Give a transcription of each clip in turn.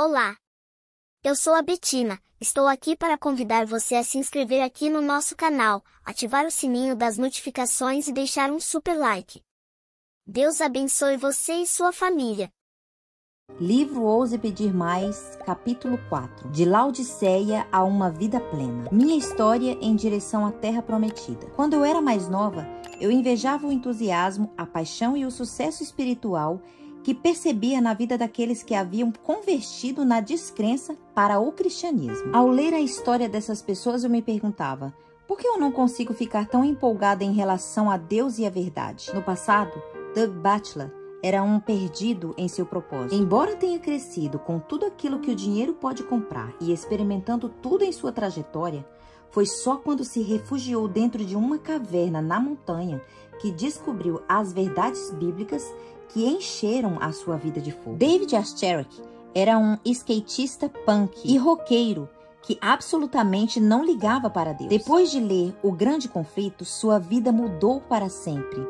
Olá! Eu sou a Betina, estou aqui para convidar você a se inscrever aqui no nosso canal, ativar o sininho das notificações e deixar um super like. Deus abençoe você e sua família. Livro Ouse Pedir Mais, capítulo 4. De Laodiceia a uma vida plena. Minha história em direção à Terra Prometida. Quando eu era mais nova, eu invejava o entusiasmo, a paixão e o sucesso espiritual que percebia na vida daqueles que haviam convertido na descrença para o cristianismo. Ao ler a história dessas pessoas, eu me perguntava, por que eu não consigo ficar tão empolgada em relação a Deus e a verdade? No passado, Doug Batchelor era um perdido em seu propósito. Embora tenha crescido com tudo aquilo que o dinheiro pode comprar e experimentando tudo em sua trajetória, foi só quando se refugiou dentro de uma caverna na montanha que descobriu as verdades bíblicas que encheram a sua vida de fogo. David Asterick era um skatista punk e roqueiro que absolutamente não ligava para Deus. Depois de ler O Grande Conflito, sua vida mudou para sempre,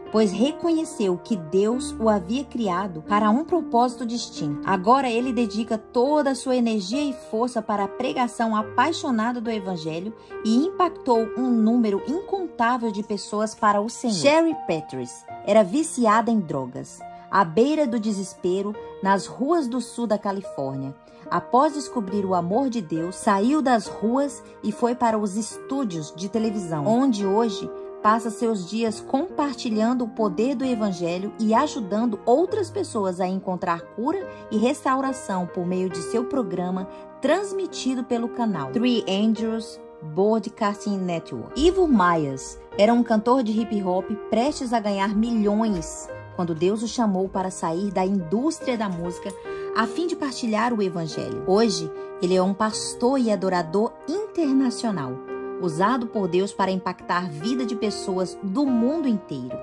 pois reconheceu que Deus o havia criado para um propósito distinto. Agora ele dedica toda a sua energia e força para a pregação apaixonada do Evangelho e impactou um número incontável de pessoas para o Senhor. Sherry Peters era viciada em drogas, à beira do desespero, nas ruas do sul da Califórnia. Após descobrir o amor de Deus, saiu das ruas e foi para os estúdios de televisão, onde hoje passa seus dias compartilhando o poder do Evangelho e ajudando outras pessoas a encontrar cura e restauração por meio de seu programa transmitido pelo canal Three Angels Broadcasting Network. Ivo Myers era um cantor de hip hop prestes a ganhar milhões quando Deus o chamou para sair da indústria da música a fim de partilhar o Evangelho. Hoje, ele é um pastor e adorador internacional, usado por Deus para impactar a vida de pessoas do mundo inteiro.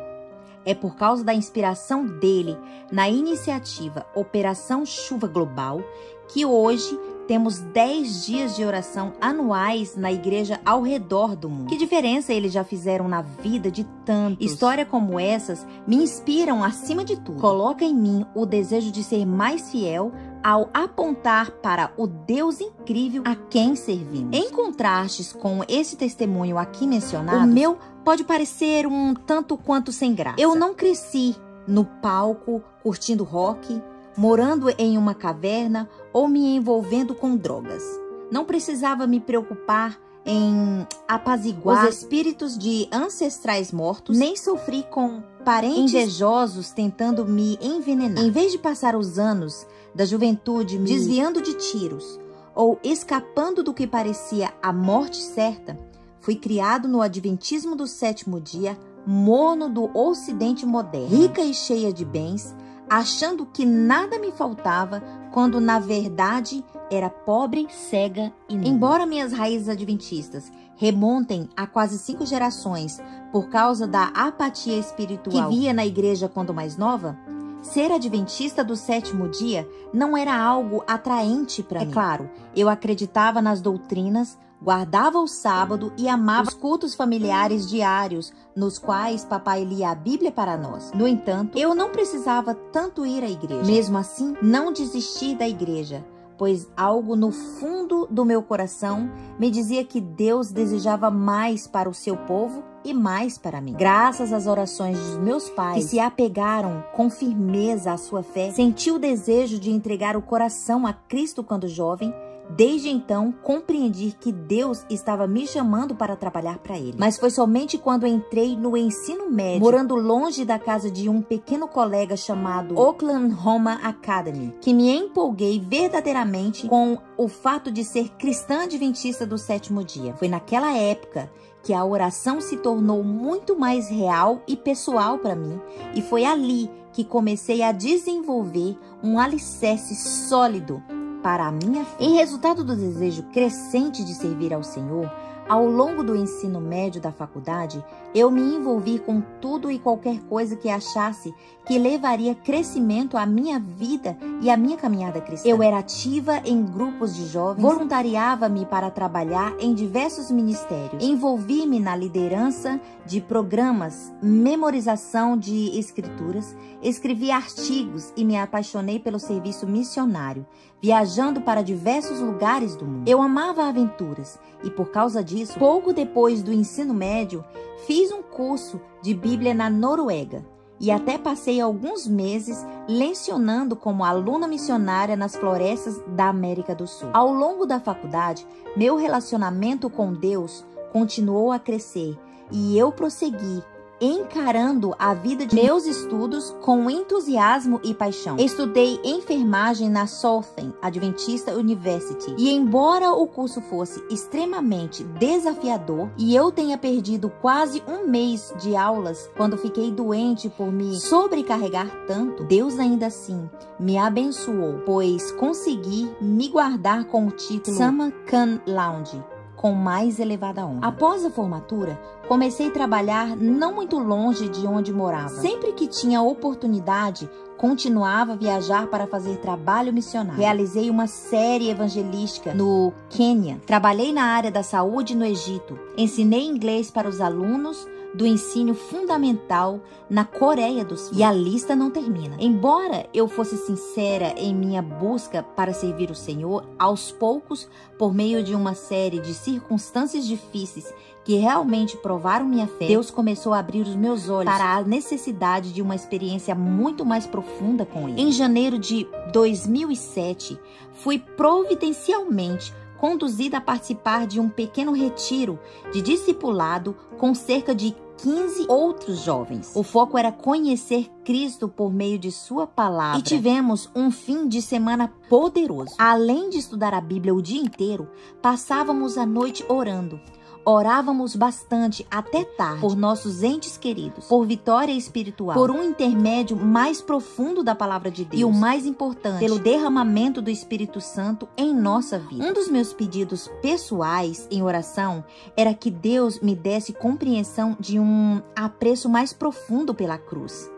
É por causa da inspiração dele na iniciativa Operação Chuva Global que hoje temos 10 dias de oração anuais na igreja ao redor do mundo. Que diferença eles já fizeram na vida de tantos? Histórias como essas me inspiram acima de tudo. Coloca em mim o desejo de ser mais fiel ao apontar para o Deus incrível a quem servimos. Em contrastes com esse testemunho aqui mencionado, o meu pode parecer um tanto quanto sem graça. Eu não cresci no palco curtindo rock, morando em uma caverna ou me envolvendo com drogas. Não precisava me preocupar em apaziguar os espíritos de ancestrais mortos, nem sofri com parentes invejosos tentando me envenenar. Em vez de passar os anos da juventude me desviando de tiros ou escapando do que parecia a morte certa, fui criado no adventismo do sétimo dia, morno do ocidente moderno, rica e cheia de bens, achando que nada me faltava, quando na verdade era pobre, cega e nua. Embora minhas raízes adventistas remontem a quase 5 gerações por causa da apatia espiritual que via na igreja quando mais nova, ser adventista do sétimo dia não era algo atraente para mim. É claro, eu acreditava nas doutrinas, guardava o sábado e amava os cultos familiares diários, nos quais papai lia a Bíblia para nós. No entanto, eu não precisava tanto ir à igreja. Mesmo assim, não desisti da igreja, pois algo no fundo do meu coração me dizia que Deus desejava mais para o seu povo e mais para mim. Graças às orações dos meus pais, que se apegaram com firmeza à sua fé, senti o desejo de entregar o coração a Cristo quando jovem. Desde então, compreendi que Deus estava me chamando para trabalhar para Ele. Mas foi somente quando entrei no ensino médio, morando longe da casa de um pequeno colega chamado Oklahoma Academy, que me empolguei verdadeiramente com o fato de ser cristã adventista do sétimo dia. Foi naquela época que a oração se tornou muito mais real e pessoal para mim, e foi ali que comecei a desenvolver um alicerce sólido para a minha fé. Em resultado do desejo crescente de servir ao Senhor, ao longo do ensino médio da faculdade, eu me envolvi com tudo e qualquer coisa que achasse que levaria crescimento à minha vida e à minha caminhada cristã. Eu era ativa em grupos de jovens, voluntariava-me para trabalhar em diversos ministérios, envolvi-me na liderança de programas, memorização de escrituras, escrevi artigos e me apaixonei pelo serviço missionário. viajando para diversos lugares do mundo. Eu amava aventuras e, por causa disso, pouco depois do ensino médio, fiz um curso de Bíblia na Noruega e até passei alguns meses lecionando como aluna missionária nas florestas da América do Sul. Ao longo da faculdade, meu relacionamento com Deus continuou a crescer e eu prossegui encarando a vida de meus estudos com entusiasmo e paixão. Estudei enfermagem na Southern Adventist University e, embora o curso fosse extremamente desafiador e eu tenha perdido quase um mês de aulas quando fiquei doente por me sobrecarregar tanto, Deus ainda assim me abençoou, pois consegui me guardar com o título Summer Cum Laude, com mais elevada honra. Após a formatura, comecei a trabalhar não muito longe de onde morava. Sempre que tinha oportunidade, continuava a viajar para fazer trabalho missionário. Realizei uma série evangelística no Quênia. Trabalhei na área da saúde no Egito. Ensinei inglês para os alunos do ensino fundamental na Coreia do Sul. E a lista não termina. Embora eu fosse sincera em minha busca para servir o Senhor, aos poucos, por meio de uma série de circunstâncias difíceis que realmente provaram minha fé, Deus começou a abrir os meus olhos para a necessidade de uma experiência muito mais profunda com Ele. Em janeiro de 2007, fui providencialmente conduzida a participar de um pequeno retiro de discipulado com cerca de 15 outros jovens. O foco era conhecer Cristo por meio de sua palavra. E tivemos um fim de semana poderoso. Além de estudar a Bíblia o dia inteiro, passávamos a noite orando. Orávamos bastante até tarde por nossos entes queridos, por vitória espiritual, por um intermédio mais profundo da palavra de Deus e o mais importante, pelo derramamento do Espírito Santo em nossa vida. Um dos meus pedidos pessoais em oração era que Deus me desse compreensão de um apreço mais profundo pela cruz.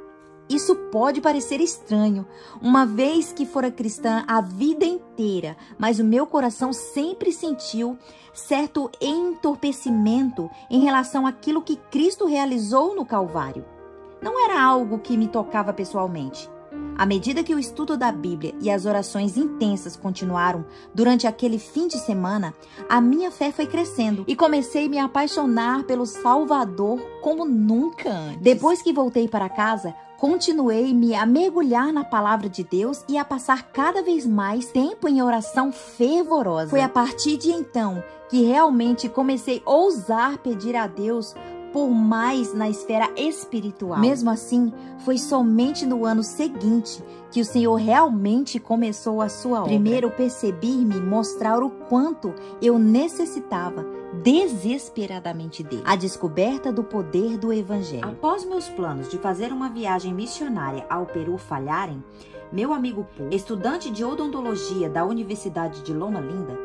Isso pode parecer estranho, uma vez que fora cristã a vida inteira, mas o meu coração sempre sentiu certo entorpecimento em relação àquilo que Cristo realizou no Calvário. Não era algo que me tocava pessoalmente. À medida que o estudo da Bíblia e as orações intensas continuaram durante aquele fim de semana, a minha fé foi crescendo e comecei a me apaixonar pelo Salvador como nunca antes. Depois que voltei para casa, continuei a mergulhar na palavra de Deus e a passar cada vez mais tempo em oração fervorosa. Foi a partir de então que realmente comecei a ousar pedir a Deus por mais na esfera espiritual. Mesmo assim, foi somente no ano seguinte que o Senhor realmente começou a sua obra. Primeiro percebi-me mostrar o quanto eu necessitava desesperadamente dele. A descoberta do poder do Evangelho. Após meus planos de fazer uma viagem missionária ao Peru falharem, meu amigo Paul, estudante de odontologia da Universidade de Loma Linda,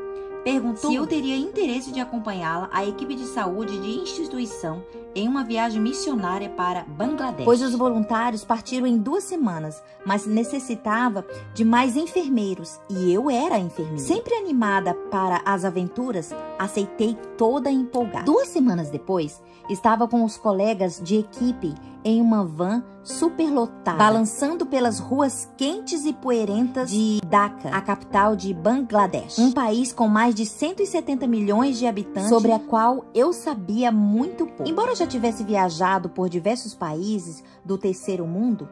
perguntou se eu teria interesse de acompanhá-la à equipe de saúde de instituição em uma viagem missionária para Bangladesh. Pois os voluntários partiram em 2 semanas, mas necessitava de mais enfermeiros e eu era enfermeira. Sempre animada para as aventuras, aceitei toda empolgada. 2 semanas depois, estava com os colegas de equipe em uma van superlotada, balançando pelas ruas quentes e poeirentas de Dhaka, a capital de Bangladesh, um país com mais de 170 milhões de habitantes, sobre a qual eu sabia muito pouco. Embora eu já tivesse viajado por diversos países do terceiro mundo,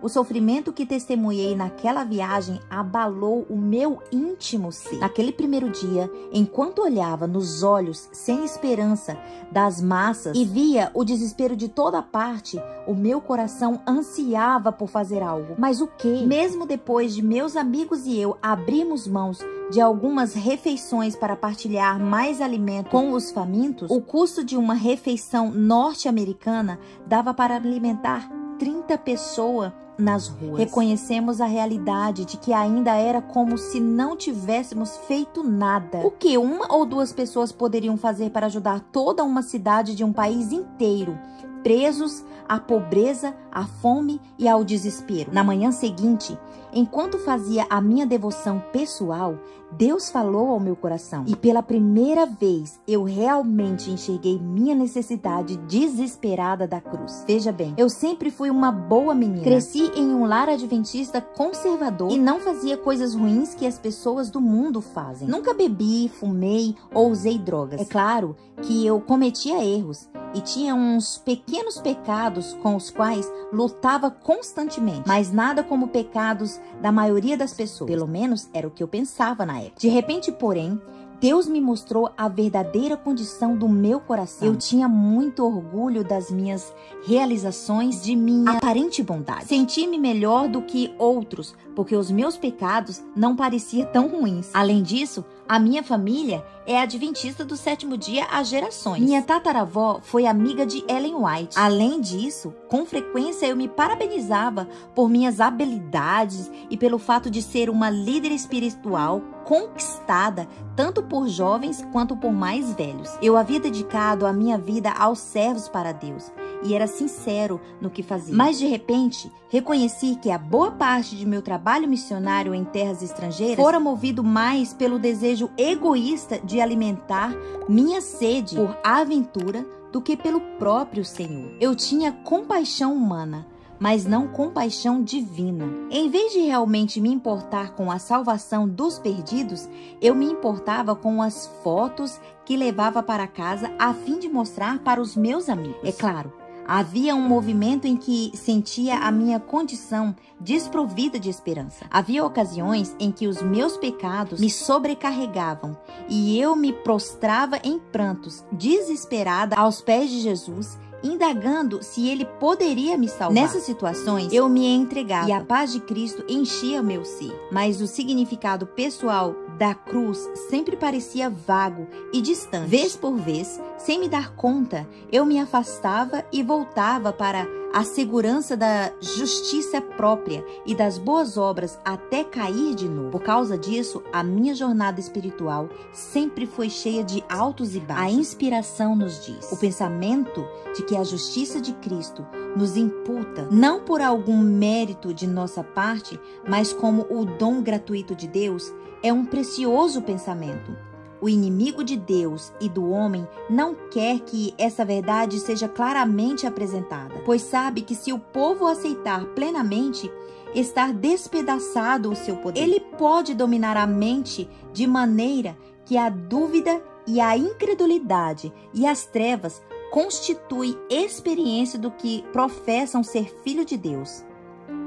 o sofrimento que testemunhei naquela viagem abalou o meu íntimo ser. Naquele primeiro dia, enquanto olhava nos olhos sem esperança das massas e via o desespero de toda parte, o meu coração ansiava por fazer algo. Mas o quê? Mesmo depois de meus amigos e eu abrirmos mãos de algumas refeições para partilhar mais alimento com os famintos, o custo de uma refeição norte-americana dava para alimentar 30 pessoas nas ruas. Reconhecemos a realidade de que ainda era como se não tivéssemos feito nada. O que 1 ou 2 pessoas poderiam fazer para ajudar toda uma cidade de um país inteiro, presos à pobreza, à fome e ao desespero? Na manhã seguinte, enquanto fazia a minha devoção pessoal, Deus falou ao meu coração. E pela primeira vez, eu realmente enxerguei minha necessidade desesperada da cruz. Veja bem, eu sempre fui uma boa menina. Cresci em um lar adventista conservador e não fazia coisas ruins que as pessoas do mundo fazem. Nunca bebi, fumei ou usei drogas. É claro que eu cometia erros e tinha uns pequenos pecados com os quais lutava constantemente, mas nada como pecados da maioria das pessoas. Pelo menos era o que eu pensava na época. De repente, porém, Deus me mostrou a verdadeira condição do meu coração. Eu tinha muito orgulho das minhas realizações, de minha aparente bondade. Senti-me melhor do que outros, porque os meus pecados não pareciam tão ruins. Além disso, a minha família é adventista do sétimo dia há gerações. Minha tataravó foi amiga de Ellen White. Além disso, com frequência eu me parabenizava por minhas habilidades e pelo fato de ser uma líder espiritual conquistada tanto por jovens quanto por mais velhos. Eu havia dedicado a minha vida aos servos para Deus e era sincero no que fazia. Mas de repente, reconheci que a boa parte de meu trabalho missionário em terras estrangeiras fora movido mais pelo desejo egoísta de alimentar minha sede por aventura do que pelo próprio Senhor. Eu tinha compaixão humana, mas não compaixão divina. Em vez de realmente me importar com a salvação dos perdidos, eu me importava com as fotos que levava para casa a fim de mostrar para os meus amigos. É claro, havia um movimento em que sentia a minha condição desprovida de esperança. Havia ocasiões em que os meus pecados me sobrecarregavam e eu me prostrava em prantos, desesperada aos pés de Jesus, indagando se ele poderia me salvar. Nessas situações, eu me entregava e a paz de Cristo enchia meu ser. Mas o significado pessoal da cruz sempre parecia vago e distante. Vez por vez, sem me dar conta, eu me afastava e voltava para a segurança da justiça própria e das boas obras até cair de novo. Por causa disso, a minha jornada espiritual sempre foi cheia de altos e baixos. A inspiração nos diz: o pensamento de que a justiça de Cristo nos imputa, não por algum mérito de nossa parte, mas como o dom gratuito de Deus, é um precioso pensamento. O inimigo de Deus e do homem não quer que essa verdade seja claramente apresentada, pois sabe que se o povo aceitar plenamente, está despedaçado o seu poder. Ele pode dominar a mente de maneira que a dúvida e a incredulidade e as trevas constituem experiência do que professam ser filho de Deus.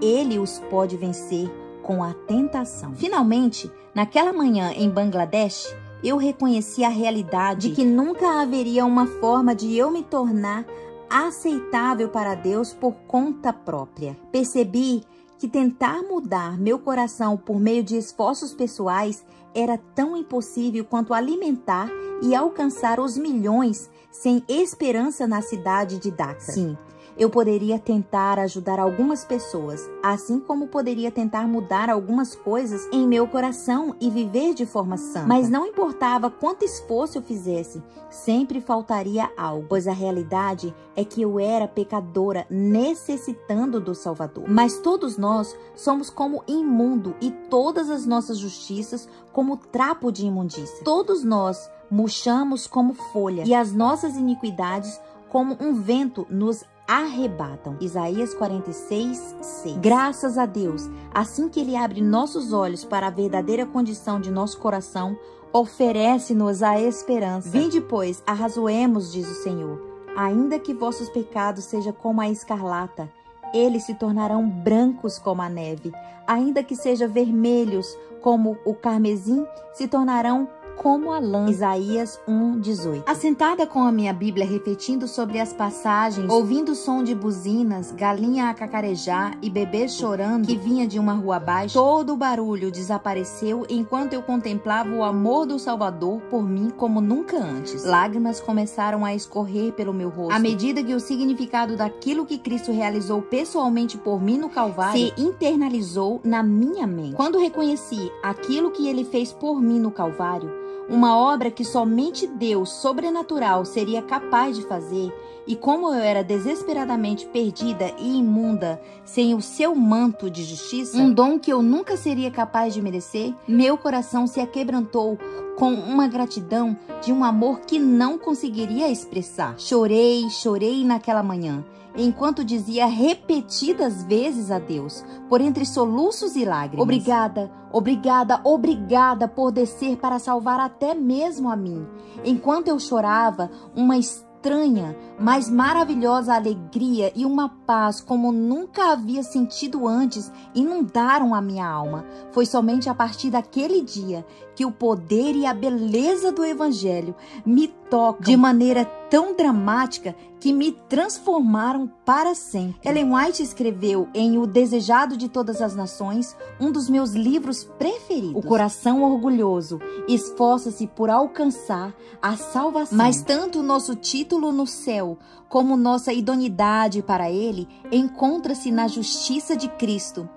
Ele os pode vencer com a tentação. Finalmente, naquela manhã em Bangladesh, eu reconheci a realidade de que nunca haveria uma forma de eu me tornar aceitável para Deus por conta própria. Percebi que tentar mudar meu coração por meio de esforços pessoais era tão impossível quanto alimentar e alcançar os milhões sem esperança na cidade de Dhaka. Sim, eu poderia tentar ajudar algumas pessoas, assim como poderia tentar mudar algumas coisas em meu coração e viver de forma santa. Mas não importava quanto esforço eu fizesse, sempre faltaria algo, pois a realidade é que eu era pecadora necessitando do Salvador. Mas todos nós somos como imundo e todas as nossas justiças como trapo de imundícia. Todos nós murchamos como folha e as nossas iniquidades como um vento nos arrebatam. Isaías 46, 6. Graças a Deus, assim que Ele abre nossos olhos para a verdadeira condição de nosso coração, oferece-nos a esperança. Vinde, pois, arrazoemos, diz o Senhor. Ainda que vossos pecados sejam como a escarlata, eles se tornarão brancos como a neve. Ainda que sejam vermelhos como o carmesim, se tornarão como a lã. Isaías 1:18. Assentada com a minha Bíblia refletindo sobre as passagens, ouvindo o som de buzinas, galinha a cacarejar e bebê chorando que vinha de uma rua abaixo, todo o barulho desapareceu enquanto eu contemplava o amor do Salvador por mim como nunca antes. Lágrimas começaram a escorrer pelo meu rosto, à medida que o significado daquilo que Cristo realizou pessoalmente por mim no Calvário se internalizou na minha mente. Quando reconheci aquilo que Ele fez por mim no Calvário, uma obra que somente Deus sobrenatural seria capaz de fazer, e como eu era desesperadamente perdida e imunda sem o seu manto de justiça, um dom que eu nunca seria capaz de merecer, meu coração se aquebrantou com uma gratidão de um amor que não conseguiria expressar. Chorei, chorei naquela manhã, enquanto dizia repetidas vezes a Deus, por entre soluços e lágrimas: obrigada, obrigada, obrigada por descer para salvar até mesmo a mim. Enquanto eu chorava, uma estranha, mas maravilhosa alegria e uma paz como nunca havia sentido antes inundaram a minha alma. Foi somente a partir daquele dia que o poder e a beleza do Evangelho me tocam de maneira tão dramática que me transformaram para sempre. Ellen White escreveu em O Desejado de Todas as Nações, um dos meus livros preferidos: o coração orgulhoso esforça-se por alcançar a salvação, mas tanto o nosso título no céu como nossa idoneidade para ele encontra-se na justiça de Cristo.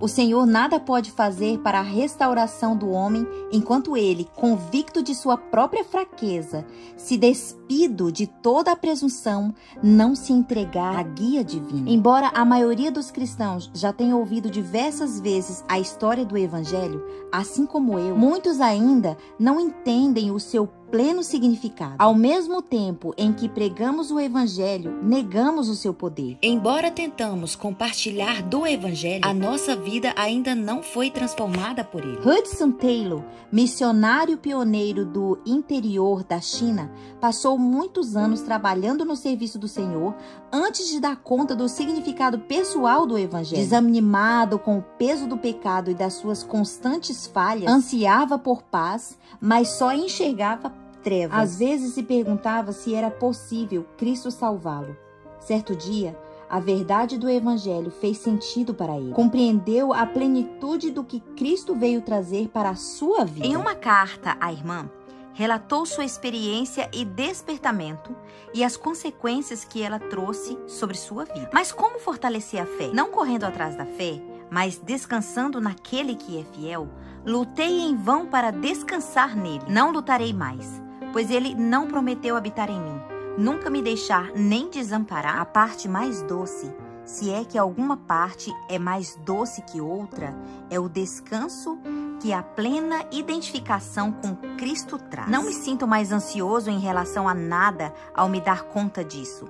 O Senhor nada pode fazer para a restauração do homem enquanto ele, convicto de sua própria fraqueza, se despido de toda a presunção, não se entregar à guia divina. Embora a maioria dos cristãos já tenha ouvido diversas vezes a história do Evangelho, assim como eu, muitos ainda não entendem o seu pleno significado. Ao mesmo tempo em que pregamos o Evangelho, negamos o seu poder. Embora tentamos compartilhar do Evangelho, a nossa vida ainda não foi transformada por ele. Hudson Taylor, missionário pioneiro do interior da China, passou muitos anos trabalhando no serviço do Senhor antes de dar conta do significado pessoal do Evangelho. Desanimado com o peso do pecado e das suas constantes falhas, ansiava por paz, mas só enxergava trevas. Às vezes se perguntava se era possível Cristo salvá-lo. Certo dia, a verdade do Evangelho fez sentido para ele. Compreendeu a plenitude do que Cristo veio trazer para a sua vida. Em uma carta à irmã, relatou sua experiência e despertamento e as consequências que ela trouxe sobre sua vida. Mas como fortalecer a fé? Não correndo atrás da fé, mas descansando naquele que é fiel. Lutei em vão para descansar nele. Não lutarei mais, pois ele não prometeu habitar em mim, nunca me deixar nem desamparar. A parte mais doce, se é que alguma parte é mais doce que outra, é o descanso que a plena identificação com Cristo traz. Não me sinto mais ansioso em relação a nada ao me dar conta disso,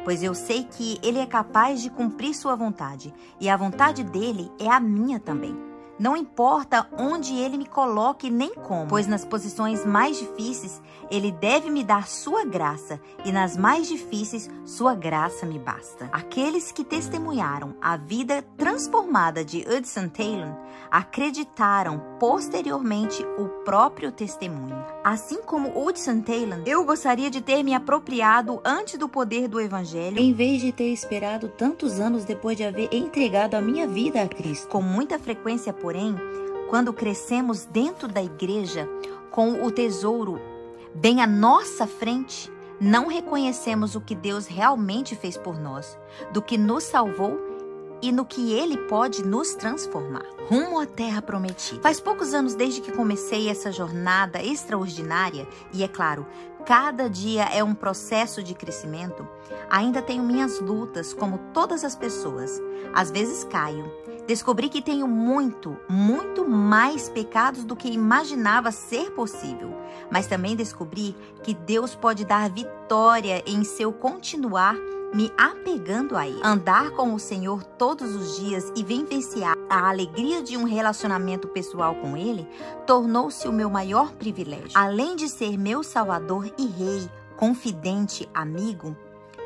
pois eu sei que Ele é capaz de cumprir sua vontade, e a vontade dele é a minha também. Não importa onde Ele me coloque nem como, pois nas posições mais difíceis Ele deve me dar sua graça, e nas mais difíceis sua graça me basta. Aqueles que testemunharam a vida transformada de Hudson Taylor acreditaram posteriormente o próprio testemunho. Assim como Hudson Taylor, eu gostaria de ter me apropriado antes do poder do Evangelho, em vez de ter esperado tantos anos depois de haver entregado a minha vida a Cristo. Com muita frequência, porém, quando crescemos dentro da igreja com o tesouro bem à nossa frente, não reconhecemos o que Deus realmente fez por nós, do que nos salvou e no que Ele pode nos transformar. Rumo à terra prometida. Faz poucos anos desde que comecei essa jornada extraordinária, e é claro, cada dia é um processo de crescimento. Ainda tenho minhas lutas, como todas as pessoas. Às vezes caio. Descobri que tenho muito mais pecados do que imaginava ser possível. Mas também descobri que Deus pode dar vitória em seu continuar me apegando a Ele. Andar com o Senhor todos os dias e vivenciar a alegria de um relacionamento pessoal com Ele tornou-se o meu maior privilégio. Além de ser meu Salvador e Rei, confidente, amigo,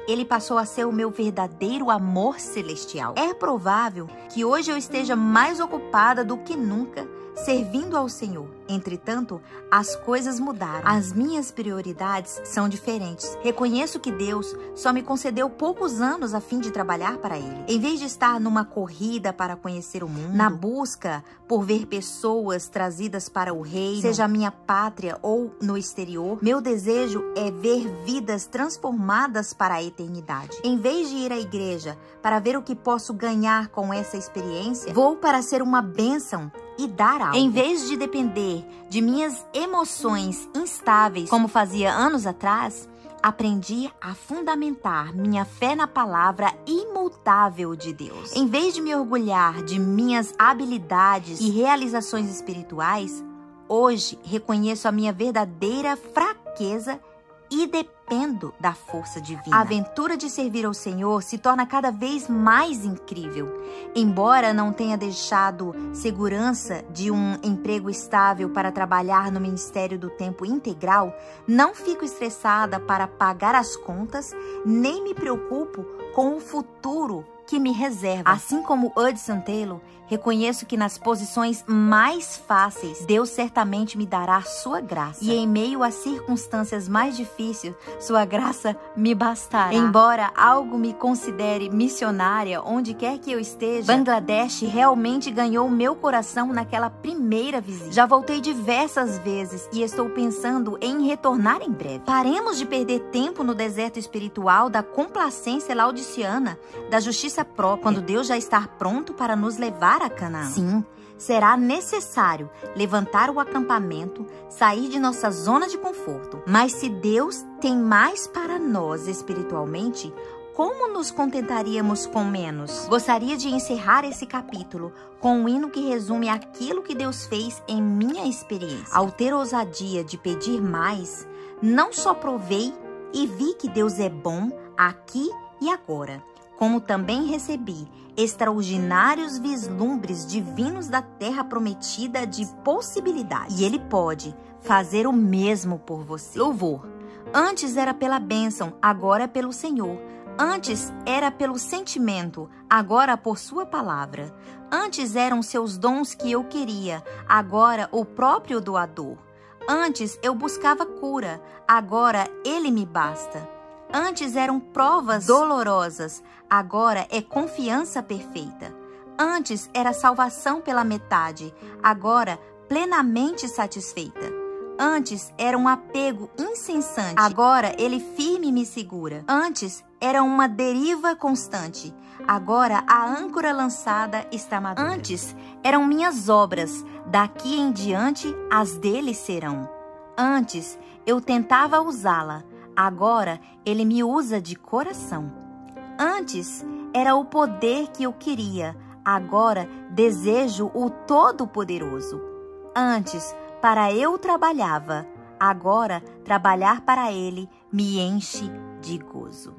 Ele passou a ser o meu verdadeiro amor celestial. É provável que hoje eu esteja mais ocupada do que nunca servindo ao Senhor. Entretanto, as coisas mudaram. As minhas prioridades são diferentes. Reconheço que Deus só me concedeu poucos anos a fim de trabalhar para Ele. Em vez de estar numa corrida para conhecer o mundo, na busca por ver pessoas trazidas para o reino, seja a minha pátria ou no exterior, meu desejo é ver vidas transformadas para a eternidade. Em vez de ir à igreja para ver o que posso ganhar com essa experiência, vou para ser uma bênção e dar algo. Em vez de depender de minhas emoções instáveis, como fazia anos atrás, aprendi a fundamentar minha fé na palavra imutável de Deus. Em vez de me orgulhar de minhas habilidades e realizações espirituais, hoje reconheço a minha verdadeira fraqueza e dependo da força divina. A aventura de servir ao Senhor se torna cada vez mais incrível. Embora não tenha deixado segurança de um emprego estável para trabalhar no ministério do tempo integral, não fico estressada para pagar as contas, nem me preocupo com o futuro que me reserva. Assim como Hudson Taylor, reconheço que nas posições mais fáceis, Deus certamente me dará sua graça. E em meio às circunstâncias mais difíceis, sua graça me bastará. Embora algo me considere missionária onde quer que eu esteja, Bangladesh realmente ganhou meu coração naquela primeira visita. Já voltei diversas vezes e estou pensando em retornar em breve. Paremos de perder tempo no deserto espiritual da complacência laodiceana, da justiça própria, quando Deus já está pronto para nos levar a Canaã. Sim, será necessário levantar o acampamento, sair de nossa zona de conforto. Mas se Deus tem mais para nós espiritualmente, como nos contentaríamos com menos? Gostaria de encerrar esse capítulo com um hino que resume aquilo que Deus fez em minha experiência. Ao ter ousadia de pedir mais, não só provei e vi que Deus é bom aqui e agora, como também recebi extraordinários vislumbres divinos da terra prometida de possibilidades. E Ele pode fazer o mesmo por você. Louvor. Antes era pela bênção, agora é pelo Senhor. Antes era pelo sentimento, agora por sua palavra. Antes eram seus dons que eu queria, agora o próprio doador. Antes eu buscava cura, agora Ele me basta. Antes eram provas dolorosas, agora é confiança perfeita. Antes era salvação pela metade, agora plenamente satisfeita. Antes era um apego incessante, agora Ele firme me segura. Antes era uma deriva constante, agora a âncora lançada está madura. Antes eram minhas obras, daqui em diante as dele serão. Antes eu tentava usá-la, agora Ele me usa de coração. Antes era o poder que eu queria, agora desejo o Todo-Poderoso. Antes para eu trabalhava, agora trabalhar para Ele me enche de gozo.